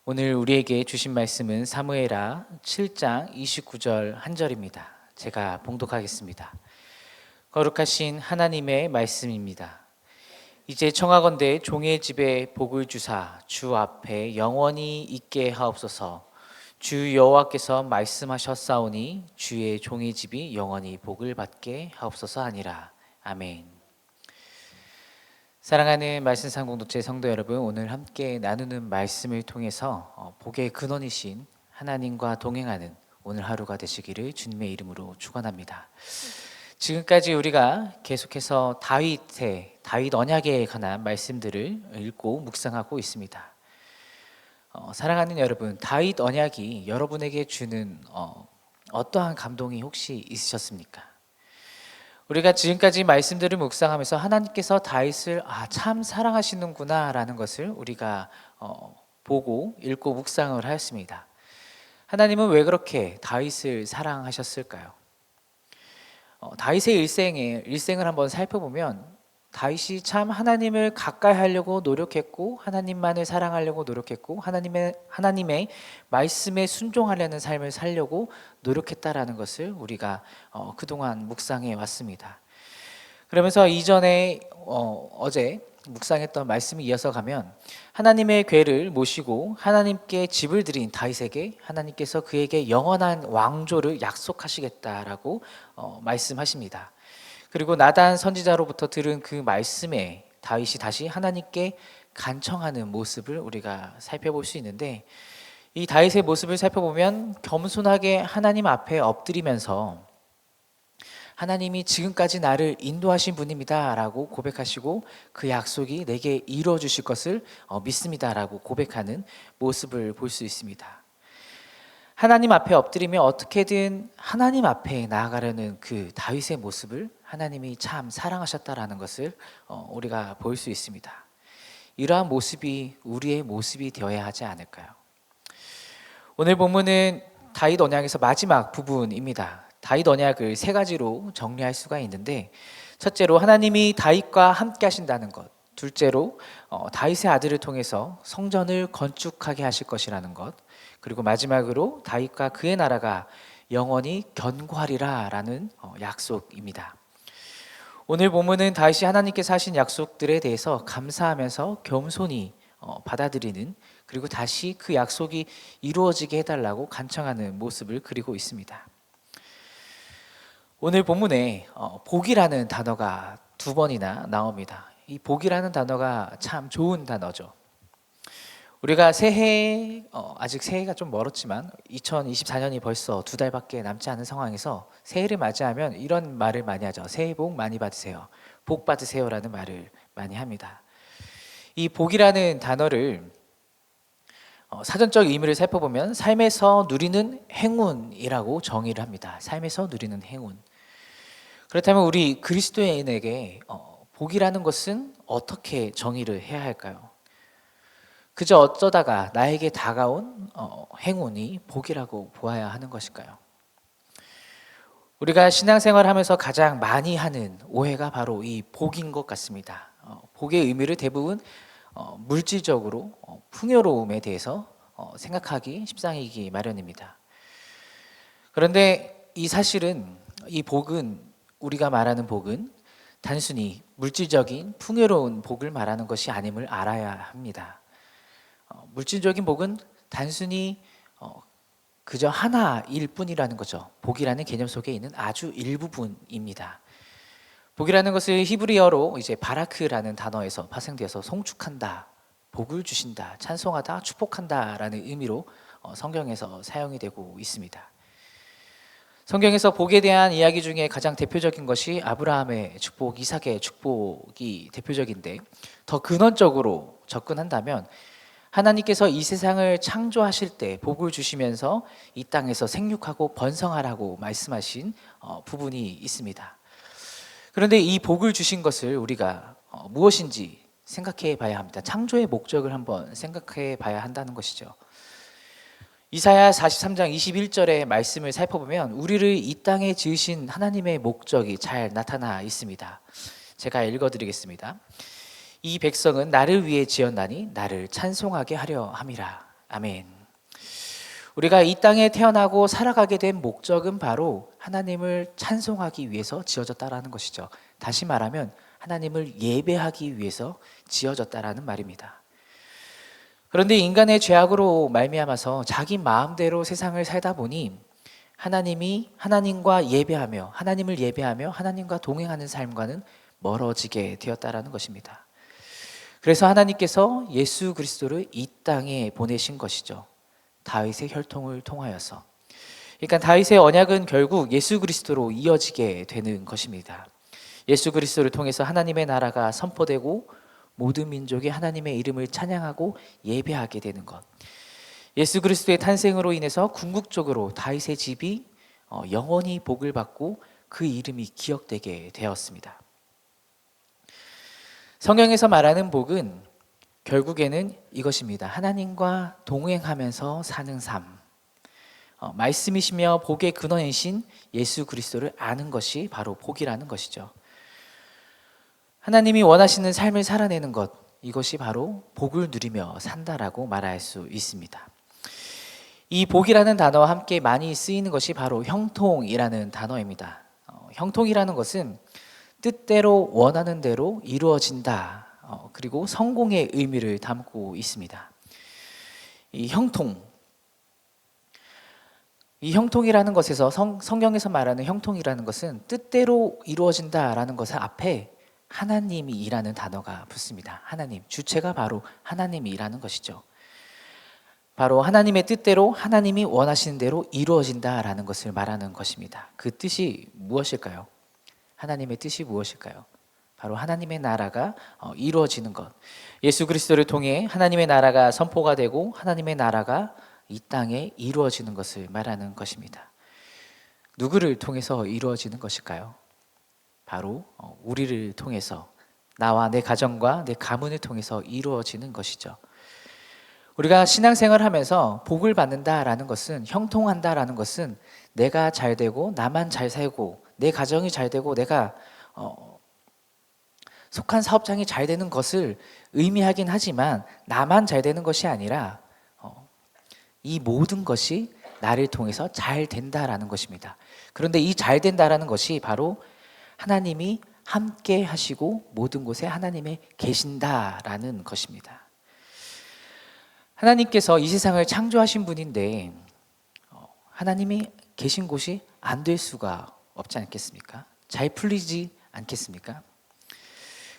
오늘 우리에게 주신 말씀은 사무엘하 7장 29절 한 절입니다. 제가 봉독하겠습니다. 거룩하신 하나님의 말씀입니다. 이제 청하건대 종의 집에 복을 주사 주 앞에 영원히 있게 하옵소서. 주 여호와께서 말씀하셨사오니 주의 종의 집이 영원히 복을 받게 하옵소서 하니라. 아멘. 사랑하는 말씀상 공동체 성도 여러분, 오늘 함께 나누는 말씀을 통해서 복의 근원이신 하나님과 동행하는 오늘 하루가 되시기를 주님의 이름으로 축원합니다. 지금까지 우리가 계속해서 다윗 언약에 관한 말씀들을 읽고 묵상하고 있습니다. 사랑하는 여러분, 다윗 언약이 여러분에게 주는 어떠한 감동이 혹시 있으셨습니까? 우리가 지금까지 말씀들을 묵상하면서 하나님께서 다윗을 참 사랑하시는구나 라는 것을 우리가 보고 읽고 묵상을 하였습니다. 하나님은 왜 그렇게 다윗을 사랑하셨을까요? 다윗의 일생을 한번 살펴보면 다윗이 참 하나님을 가까이 하려고 노력했고 하나님만을 사랑하려고 노력했고 하나님의 말씀에 순종하려는 삶을 살려고 노력했다라는 것을 우리가 그동안 묵상해 왔습니다. 그러면서 이전에 어제 묵상했던 말씀이 이어서 가면 하나님의 궤를 모시고 하나님께 집을 드린 다윗에게 하나님께서 그에게 영원한 왕조를 약속하시겠다라고 말씀하십니다. 그리고 나단 선지자로부터 들은 그 말씀에 다윗이 다시 하나님께 간청하는 모습을 우리가 살펴볼 수 있는데, 이 다윗의 모습을 살펴보면 겸손하게 하나님 앞에 엎드리면서 하나님이 지금까지 나를 인도하신 분입니다 라고 고백하시고 그 약속이 내게 이루어 주실 것을 믿습니다 라고 고백하는 모습을 볼 수 있습니다. 하나님 앞에 엎드리며 어떻게든 하나님 앞에 나아가려는 그 다윗의 모습을 하나님이 참 사랑하셨다라는 것을 우리가 볼 수 있습니다. 이러한 모습이 우리의 모습이 되어야 하지 않을까요? 오늘 본문은 다윗 언약에서 마지막 부분입니다. 다윗 언약을 세 가지로 정리할 수가 있는데, 첫째로 하나님이 다윗과 함께 하신다는 것, 둘째로 다윗의 아들을 통해서 성전을 건축하게 하실 것이라는 것, 그리고 마지막으로 다윗과 그의 나라가 영원히 견고하리라 라는 약속입니다. 오늘 본문은 다윗이 하나님께서 하신 약속들에 대해서 감사하면서 겸손히 받아들이는, 그리고 다시 그 약속이 이루어지게 해달라고 간청하는 모습을 그리고 있습니다. 오늘 본문에 복이라는 단어가 두 번이나 나옵니다. 이 복이라는 단어가 참 좋은 단어죠. 우리가 새해, 아직 새해가 좀 멀었지만 2024년이 벌써 두 달밖에 남지 않은 상황에서 새해를 맞이하면 이런 말을 많이 하죠. 새해 복 많이 받으세요. 복 받으세요라는 말을 많이 합니다. 이 복이라는 단어를 사전적 의미를 살펴보면 삶에서 누리는 행운이라고 정의를 합니다. 삶에서 누리는 행운. 그렇다면 우리 그리스도인에게 복이라는 것은 어떻게 정의를 해야 할까요? 그저 어쩌다가 나에게 다가온 행운이 복이라고 보아야 하는 것일까요? 우리가 신앙생활을 하면서 가장 많이 하는 오해가 바로 이 복인 것 같습니다. 복의 의미를 대부분 물질적으로 풍요로움에 대해서 생각하기 십상이기 마련입니다. 그런데 이 사실은 이 복은, 우리가 말하는 복은 단순히 물질적인 풍요로운 복을 말하는 것이 아님을 알아야 합니다. 물질적인 복은 단순히 그저 하나일 뿐이라는 거죠. 복이라는 개념 속에 있는 아주 일부분입니다. 복이라는 것을 히브리어로 이제 바라크라는 단어에서 파생되어서 송축한다, 복을 주신다, 찬송하다, 축복한다라는 의미로 성경에서 사용이 되고 있습니다. 성경에서 복에 대한 이야기 중에 가장 대표적인 것이 아브라함의 축복, 이삭의 축복이 대표적인데, 더 근원적으로 접근한다면 하나님께서 이 세상을 창조하실 때 복을 주시면서 이 땅에서 생육하고 번성하라고 말씀하신 부분이 있습니다. 그런데 이 복을 주신 것을 우리가 무엇인지 생각해 봐야 합니다. 창조의 목적을 한번 생각해 봐야 한다는 것이죠. 이사야 43장 21절의 말씀을 살펴보면 우리를 이 땅에 지으신 하나님의 목적이 잘 나타나 있습니다. 제가 읽어드리겠습니다. 이 백성은 나를 위해 지었나니 나를 찬송하게 하려 함이라. 아멘. 우리가 이 땅에 태어나고 살아가게 된 목적은 바로 하나님을 찬송하기 위해서 지어졌다라는 것이죠. 다시 말하면 하나님을 예배하기 위해서 지어졌다라는 말입니다. 그런데 인간의 죄악으로 말미암아서 자기 마음대로 세상을 살다 보니 하나님과 예배하며 하나님을 예배하며 하나님과 동행하는 삶과는 멀어지게 되었다라는 것입니다. 그래서 하나님께서 예수 그리스도를 이 땅에 보내신 것이죠. 다윗의 혈통을 통하여서. 그러니까 다윗의 언약은 결국 예수 그리스도로 이어지게 되는 것입니다. 예수 그리스도를 통해서 하나님의 나라가 선포되고 모든 민족이 하나님의 이름을 찬양하고 예배하게 되는 것. 예수 그리스도의 탄생으로 인해서 궁극적으로 다윗의 집이 영원히 복을 받고 그 이름이 기억되게 되었습니다. 성경에서 말하는 복은 결국에는 이것입니다. 하나님과 동행하면서 사는 삶. 말씀이시며 복의 근원이신 예수 그리스도를 아는 것이 바로 복이라는 것이죠. 하나님이 원하시는 삶을 살아내는 것, 이것이 바로 복을 누리며 산다라고 말할 수 있습니다. 이 복이라는 단어와 함께 많이 쓰이는 것이 바로 형통이라는 단어입니다. 형통이라는 것은 뜻대로 원하는 대로 이루어진다. 그리고 성공의 의미를 담고 있습니다. 이 형통이라는 것에서 성경에서 말하는 형통이라는 것은 뜻대로 이루어진다라는 것의 앞에 하나님이 일하는 단어가 붙습니다. 하나님, 주체가 바로 하나님이 일하는 것이죠. 바로 하나님의 뜻대로 하나님이 원하시는 대로 이루어진다라는 것을 말하는 것입니다. 그 뜻이 무엇일까요? 하나님의 뜻이 무엇일까요? 바로 하나님의 나라가 이루어지는 것. 예수 그리스도를 통해 하나님의 나라가 선포가 되고 하나님의 나라가 이 땅에 이루어지는 것을 말하는 것입니다. 누구를 통해서 이루어지는 것일까요? 바로 우리를 통해서, 나와 내 가정과 내 가문을 통해서 이루어지는 것이죠. 우리가 신앙생활을 하면서 복을 받는다라는 것은, 형통한다라는 것은 내가 잘 되고 나만 잘 살고 내 가정이 잘 되고 내가 속한 사업장이 잘 되는 것을 의미하긴 하지만 나만 잘 되는 것이 아니라 이 모든 것이 나를 통해서 잘 된다라는 것입니다. 그런데 이 잘 된다라는 것이 바로 하나님이 함께 하시고 모든 곳에 하나님이 계신다라는 것입니다. 하나님께서 이 세상을 창조하신 분인데 하나님이 계신 곳이 안 될 수가 없지 않겠습니까? 잘 풀리지 않겠습니까?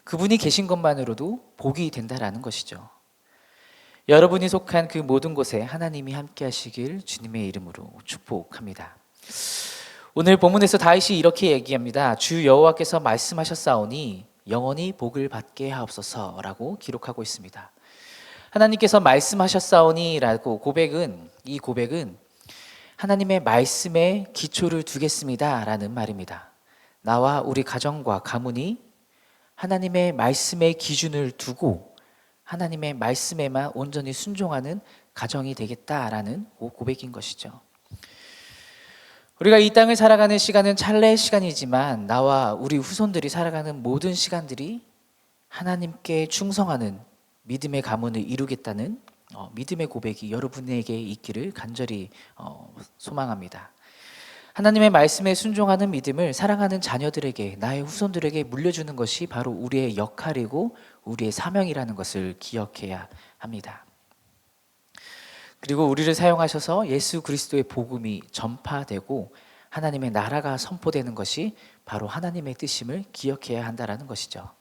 그분이 계신 것만으로도 복이 된다라는 것이죠. 여러분이 속한 그 모든 곳에 하나님이 함께 하시길 주님의 이름으로 축복합니다. 오늘 본문에서 다윗이 이렇게 얘기합니다. 주 여호와께서 말씀하셨사오니 영원히 복을 받게 하옵소서라고 기록하고 있습니다. 하나님께서 말씀하셨사오니라고 이 고백은 하나님의 말씀에 기초를 두겠습니다라는 말입니다. 나와 우리 가정과 가문이 하나님의 말씀에 기준을 두고 하나님의 말씀에만 온전히 순종하는 가정이 되겠다라는 고백인 것이죠. 우리가 이 땅을 살아가는 시간은 찰나의 시간이지만 나와 우리 후손들이 살아가는 모든 시간들이 하나님께 충성하는 믿음의 가문을 이루겠다는 믿음의 고백이 여러분에게 있기를 간절히 소망합니다. 하나님의 말씀에 순종하는 믿음을 사랑하는 자녀들에게, 나의 후손들에게 물려주는 것이 바로 우리의 역할이고 우리의 사명이라는 것을 기억해야 합니다. 그리고 우리를 사용하셔서 예수 그리스도의 복음이 전파되고 하나님의 나라가 선포되는 것이 바로 하나님의 뜻임을 기억해야 한다는 것이죠.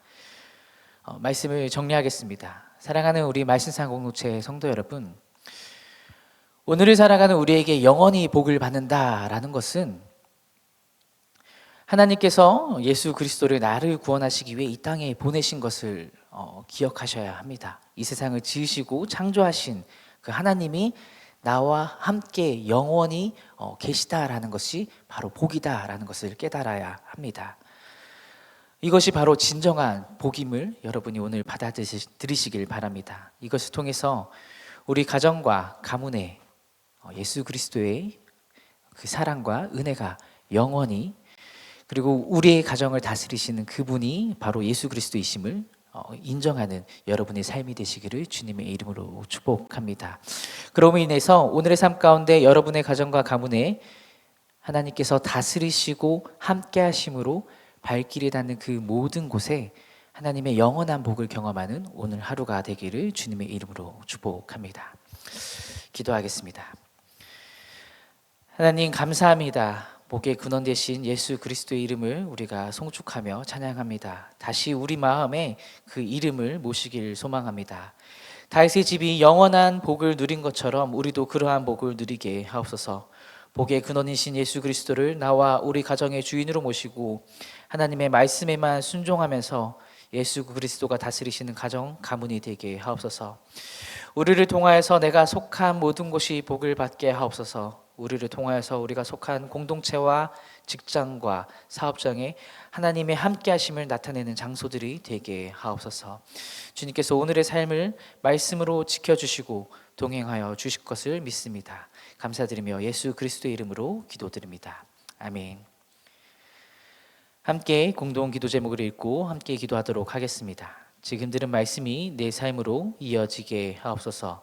말씀을 정리하겠습니다. 사랑하는 우리 말씀상 공동체 성도 여러분, 오늘을 살아가는 우리에게 영원히 복을 받는다라는 것은 하나님께서 예수 그리스도를 나를 구원하시기 위해 이 땅에 보내신 것을 기억하셔야 합니다. 이 세상을 지으시고 창조하신 그 하나님이 나와 함께 영원히 계시다라는 것이 바로 복이다라는 것을 깨달아야 합니다. 이것이 바로 진정한 복임을 여러분이 오늘 받아들이시길 바랍니다. 이것을 통해서 우리 가정과 가문에 예수 그리스도의 그 사랑과 은혜가 영원히, 그리고 우리의 가정을 다스리시는 그분이 바로 예수 그리스도이심을 인정하는 여러분의 삶이 되시기를 주님의 이름으로 축복합니다. 그럼으로 인해서 오늘의 삶 가운데 여러분의 가정과 가문에 하나님께서 다스리시고 함께 하심으로 발길이 닿는 그 모든 곳에 하나님의 영원한 복을 경험하는 오늘 하루가 되기를 주님의 이름으로 축복합니다. 기도하겠습니다. 하나님 감사합니다. 복의 근원 되신 예수 그리스도의 이름을 우리가 송축하며 찬양합니다. 다시 우리 마음에 그 이름을 모시길 소망합니다. 다윗의 집이 영원한 복을 누린 것처럼 우리도 그러한 복을 누리게 하옵소서. 복의 근원이신 예수 그리스도를 나와 우리 가정의 주인으로 모시고 하나님의 말씀에만 순종하면서 예수 그리스도가 다스리시는 가정, 가문이 되게 하옵소서. 우리를 통하여서 내가 속한 모든 곳이 복을 받게 하옵소서. 우리를 통하여서 우리가 속한 공동체와 직장과 사업장에 하나님의 함께 하심을 나타내는 장소들이 되게 하옵소서. 주님께서 오늘의 삶을 말씀으로 지켜주시고 동행하여 주실 것을 믿습니다. 감사드리며 예수 그리스도의 이름으로 기도드립니다. 아멘. 함께 공동 기도 제목을 읽고 함께 기도하도록 하겠습니다. 지금 들은 말씀이 내 삶으로 이어지게 하옵소서.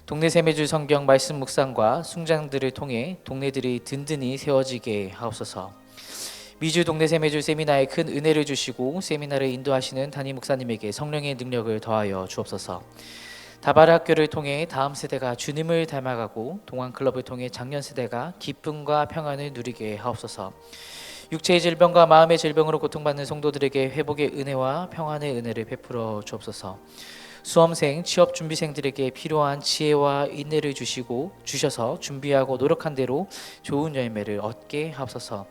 동네 세매주 성경 말씀 묵상과 숭장들을 통해 동네들이 든든히 세워지게 하옵소서. 미주 동네 세매주 세미나에 큰 은혜를 주시고 세미나를 인도하시는 담임 목사님에게 성령의 능력을 더하여 주옵소서. 다발 학교를 통해 다음 세대가 주님을 닮아가고 동안클럽을 통해 작년 세대가 기쁨과 평안을 누리게 하옵소서. 육체의 질병과 마음의 질병으로 고통받는 성도들에게 회복의 은혜와 평안의 은혜를 베풀어 주옵소서. 수험생, 취업준비생들에게 필요한 지혜와 인내를 주셔서 준비하고 노력한 대로 좋은 열매를 얻게 하옵소서.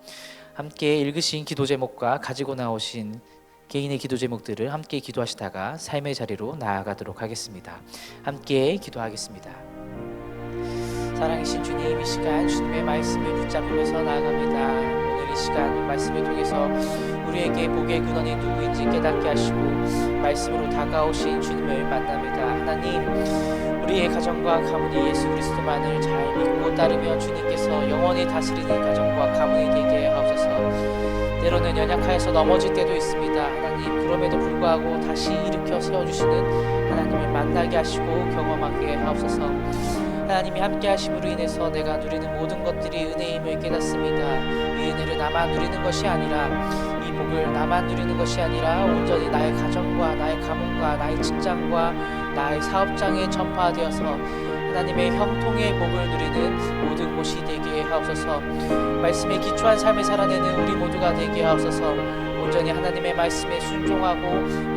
함께 읽으신 기도 제목과 가지고 나오신 개인의 기도 제목들을 함께 기도하시다가 삶의 자리로 나아가도록 하겠습니다. 함께 기도하겠습니다. 사랑이신 주님, 이 시간 주님의 말씀을 붙잡으면서 나아갑니다. 오늘 이 시간 말씀을 통해서 우리에게 복의 근원이 누구인지 깨닫게 하시고 말씀으로 다가오신 주님을 만납니다. 하나님, 우리의 가정과 가문이 예수 그리스도만을 잘 믿고 따르며 주님께서 영원히 다스리는 가정과 가문이 되게 하옵소서. 때로는 연약하여서 넘어질 때도 있습니다. 하나님, 그럼에도 불구하고 다시 일으켜 세워주시는 하나님을 만나게 하시고 경험하게 하옵소서. 하나님이 함께 하심으로 인해서 내가 누리는 모든 것들이 은혜임을 깨닫습니다. 이 은혜를 나만 누리는 것이 아니라, 이 복을 나만 누리는 것이 아니라 온전히 나의 가정과 나의 가문과 나의 직장과 나의 사업장에 전파되어서 하나님의 형통의 복을 누리는 모든 곳이 되게 하옵소서. 말씀에 기초한 삶을 살아내는 우리 모두가 되게 하옵소서. 온전히 하나님의 말씀에 순종하고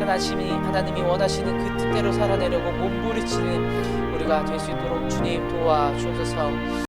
하나님이 원하시는 그 뜻대로 살아내려고 몸부림치는 우리가 될 수 있도록 주님 도와주옵소서.